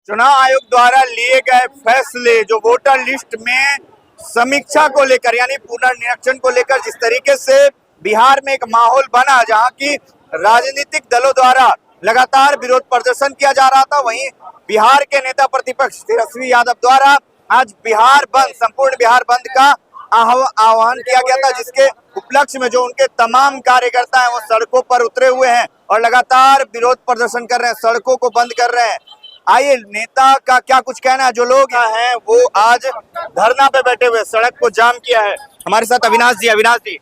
चुनाव आयोग द्वारा लिए गए फैसले जो वोटर लिस्ट में समीक्षा को लेकर यानी पुनर्निरीक्षण को लेकर जिस तरीके से बिहार में एक माहौल बना जहां की राजनीतिक दलों द्वारा लगातार विरोध प्रदर्शन किया जा रहा था, वहीं बिहार के नेता प्रतिपक्ष तेजस्वी यादव द्वारा आज बिहार बंद, संपूर्ण बिहार बंद का आह्वान किया गया था, जिसके उपलक्ष्य में जो उनके तमाम कार्यकर्ता हैं वो सड़कों पर उतरे हुए हैं और लगातार विरोध प्रदर्शन कर रहे हैं, सड़कों को बंद कर रहे हैं। आइए नेता का क्या कुछ कहना है। जो लोग हैं वो आज धरना पे बैठे हुए, सड़क को जाम किया है। हमारे साथ अविनाश जी।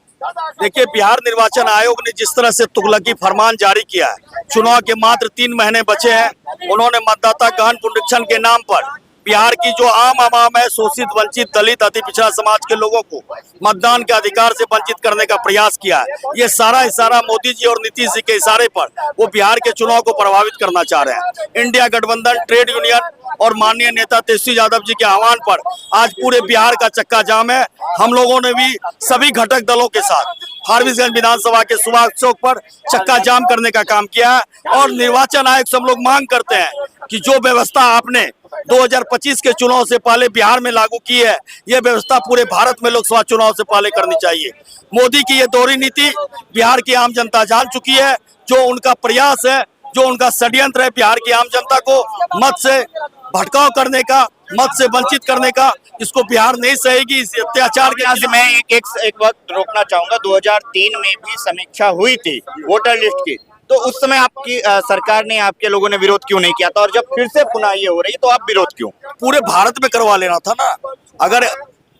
देखिए, बिहार निर्वाचन आयोग ने जिस तरह से तुगलकी फरमान जारी किया है, चुनाव के मात्र 3 महीने बचे हैं, उन्होंने मतदाता गहन पुनरीक्षण के नाम पर बिहार की जो आम आवाम है, शोषित, वंचित, दलित, अति पिछड़ा समाज के लोगों को मतदान के अधिकार से वंचित करने का प्रयास किया है। ये सारा इशारा मोदी जी और नीतीश जी के इशारे पर वो बिहार के चुनाव को प्रभावित करना चाह रहे हैं। इंडिया गठबंधन, ट्रेड यूनियन और माननीय नेता तेजस्वी यादव जी के आह्वान पर आज पूरे बिहार का चक्का जाम है। हम लोगों ने भी सभी घटक दलों के साथ फारबिसगंज विधानसभा के सुभाष चौक पर चक्का जाम करने का काम किया है और निर्वाचन आयोग से हम लोग मांग करते हैं कि जो व्यवस्था आपने 2025 के चुनाव से पहले बिहार में लागू की है, यह व्यवस्था पूरे भारत में लोकसभा चुनाव से पहले करनी चाहिए। मोदी की ये दोहरी नीति बिहार की आम जनता जान चुकी है। जो उनका प्रयास है, जो उनका षड्यंत्र है बिहार की आम जनता को मत से भटकाव करने का, मत से वंचित करने का, इसको बिहार नहीं सहेगी। इस अत्याचार के मैं एक वक्त रोकना चाहूंगा। 2003 में भी समीक्षा हुई थी वोटर लिस्ट की, तो उस समय आपकी सरकार ने, आपके लोगों ने विरोध क्यों नहीं किया था, और जब फिर से पुनः ये हो रही है तो आप विरोध क्यों? पूरे भारत में करवा लेना था ना।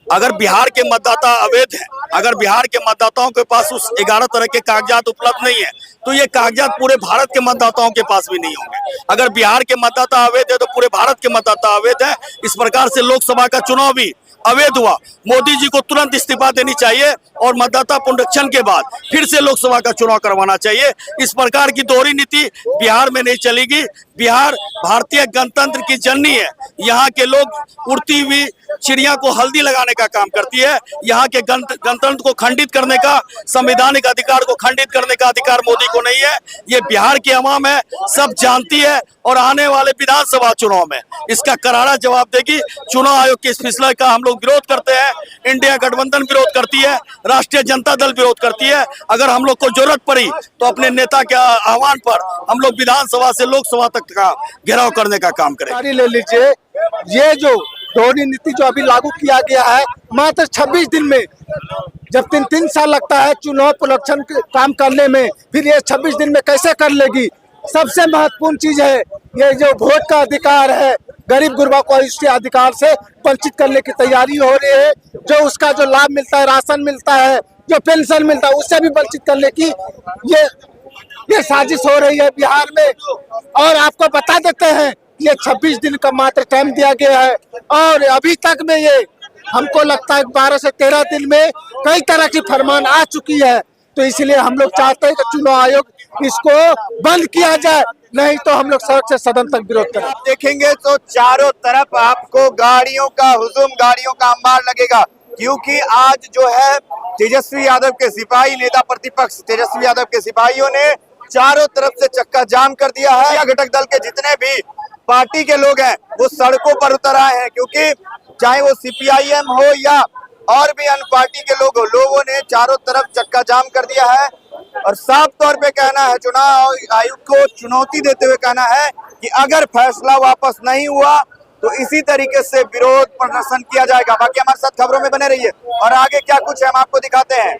अगर बिहार के मतदाता अवैध हैं, अगर बिहार के मतदाताओं के पास उस 11 तरह के कागजात उपलब्ध नहीं है, तो ये कागजात पूरे भारत के मतदाताओं के पास भी नहीं होंगे। अगर बिहार के मतदाता अवैध है तो पूरे भारत के मतदाता अवैध है। इस प्रकार से लोकसभा का चुनाव भी अवैध हुआ। मोदी जी को तुरंत इस्तीफा देनी चाहिए और मतदाता पुनरीक्षण के बाद फिर से लोकसभा का चुनाव करवाना चाहिए। इस प्रकार की दोहरी नीति बिहार में नहीं चलेगी। बिहार भारतीय गणतंत्र की जननी है। यहाँ के लोग उड़ती हुई चिड़िया को हल्दी लगाने का काम करती है। यहाँ के गणतंत्र को खंडित करने का, संवैधानिक अधिकार को खंडित करने का अधिकार मोदी को नहीं है। ये बिहार की आवाम है, सब जानती है और आने वाले विधानसभा चुनाव में इसका करारा जवाब देगी। चुनाव आयोग के इस फैसले का हम लोग विरोध करते हैं। इंडिया गठबंधन विरोध करती है, राष्ट्रीय जनता दल विरोध करती है। अगर हम लोग को जरूरत पड़ी तो अपने नेता के आह्वान पर हम लोग विधानसभा से लोकसभा तक का घेराव करने का काम करें। ले लीजिए, ये जो दोहरी नीति जो अभी लागू किया गया है, मात्र 26 दिन में, जब 3 साल लगता है चुनाव पुनरीक्षण काम करने में, फिर ये 26 दिन में कैसे कर लेगी? सबसे महत्वपूर्ण चीज है ये जो वोट का अधिकार है, गरीब गुरबा को इसके अधिकार से वंचित करने की तैयारी हो रही है। जो उसका जो लाभ मिलता है, राशन मिलता है, जो पेंशन मिलता है, उससे भी वंचित करने की ये साजिश हो रही है बिहार में। और आपको बता देते हैं, ये 26 दिन का मात्र टाइम दिया गया है और अभी तक में ये हमको लगता है 12 से 13 दिन में कई तरह की फरमान आ चुकी है। तो इसलिए हम लोग चाहते हैं कि चुनाव आयोग इसको बंद किया जाए, नहीं तो हम लोग सड़क से सदन तक विरोध करें। आप देखेंगे तो चारों तरफ आपको गाड़ियों का हुजूम, गाड़ियों का अंबार लगेगा, क्योंकि आज जो है तेजस्वी यादव के सिपाही, नेता प्रतिपक्ष तेजस्वी यादव के सिपाहियों ने चारों तरफ से चक्का जाम कर दिया है। या घटक दल के जितने भी पार्टी के लोग हैं वो सड़कों पर उतर आए हैं, क्योंकि चाहे वो CPIM हो या और भी अन्य पार्टी के लोग हो, लोगों ने चारों तरफ चक्का जाम कर दिया है। और साफ तौर पे कहना है, चुनाव आयोग को चुनौती देते हुए कहना है कि अगर फैसला वापस नहीं हुआ तो इसी तरीके से विरोध प्रदर्शन किया जाएगा। बाकी हमारे साथ खबरों में बने रहिए और आगे क्या कुछ है हम आपको दिखाते हैं।